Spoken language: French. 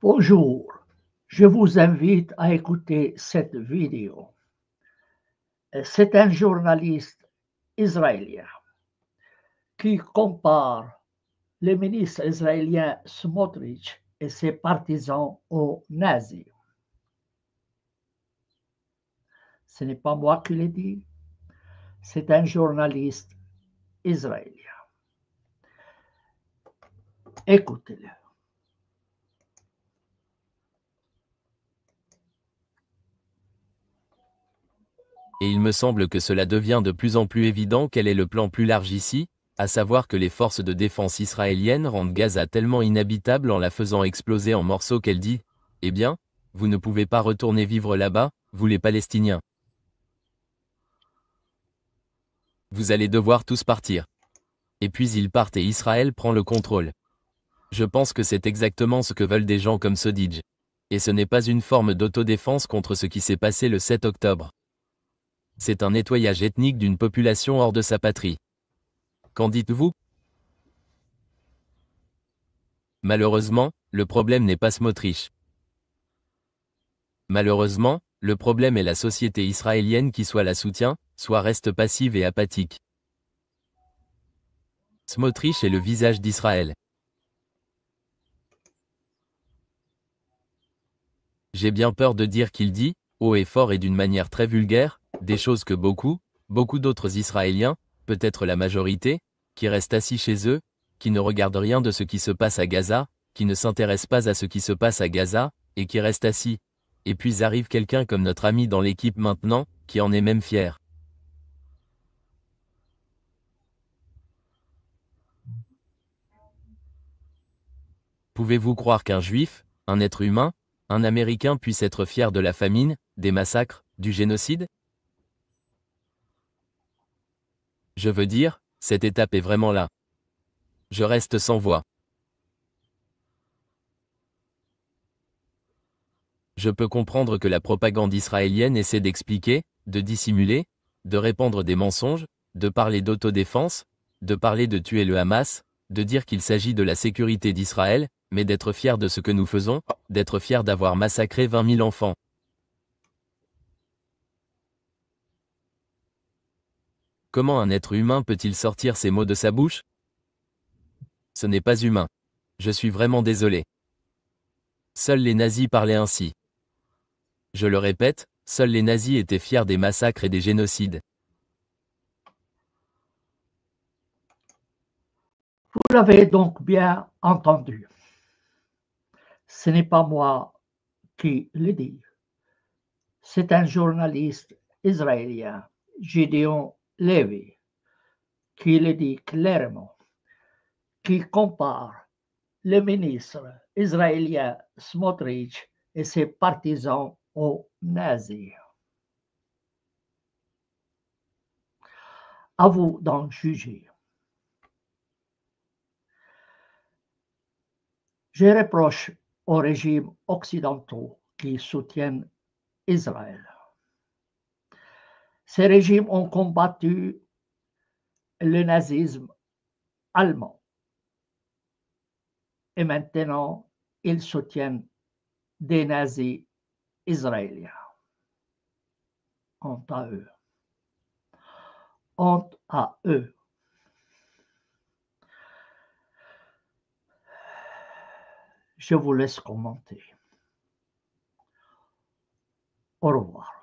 Bonjour, je vous invite à écouter cette vidéo. C'est un journaliste israélien qui compare le ministre israélien Smotrich et ses partisans aux nazis. Ce n'est pas moi qui l'ai dit, c'est un journaliste israélien. Écoutez-le. Et il me semble que cela devient de plus en plus évident quel est le plan plus large ici, à savoir que les forces de défense israéliennes rendent Gaza tellement inhabitable en la faisant exploser en morceaux qu'elle dit « Eh bien, vous ne pouvez pas retourner vivre là-bas, vous les Palestiniens. Vous allez devoir tous partir. » Et puis ils partent et Israël prend le contrôle. Je pense que c'est exactement ce que veulent des gens comme Sodij. Et ce n'est pas une forme d'autodéfense contre ce qui s'est passé le 7 octobre. C'est un nettoyage ethnique d'une population hors de sa patrie. Qu'en dites-vous? Malheureusement, le problème n'est pas Smotrich. Malheureusement, le problème est la société israélienne qui soit la soutient, soit reste passive et apathique. Smotrich est le visage d'Israël. J'ai bien peur de dire qu'il dit, haut et fort et d'une manière très vulgaire, des choses que beaucoup d'autres Israéliens, peut-être la majorité, qui restent assis chez eux, qui ne regardent rien de ce qui se passe à Gaza, qui ne s'intéressent pas à ce qui se passe à Gaza, et qui restent assis. Et puis arrive quelqu'un comme notre ami dans l'équipe maintenant, qui en est même fier. Pouvez-vous croire qu'un juif, un être humain, un Américain puisse être fier de la famine, des massacres, du génocide? Je veux dire, cette étape est vraiment là. Je reste sans voix. Je peux comprendre que la propagande israélienne essaie d'expliquer, de dissimuler, de répandre des mensonges, de parler d'autodéfense, de parler de tuer le Hamas, de dire qu'il s'agit de la sécurité d'Israël, mais d'être fier de ce que nous faisons, d'être fier d'avoir massacré 20 000 enfants. Comment un être humain peut-il sortir ces mots de sa bouche? Ce n'est pas humain. Je suis vraiment désolé. Seuls les nazis parlaient ainsi. Je le répète, seuls les nazis étaient fiers des massacres et des génocides. Vous l'avez donc bien entendu. Ce n'est pas moi qui le dis. C'est un journaliste israélien, Gideon Levy, qui le dit clairement, qui compare le ministre israélien Smotrich et ses partisans aux nazis. À vous d'en juger. Je reproche aux régimes occidentaux qui soutiennent Israël. Ces régimes ont combattu le nazisme allemand et maintenant ils soutiennent des nazis israéliens. Honte à eux. Honte à eux. Je vous laisse commenter. Au revoir.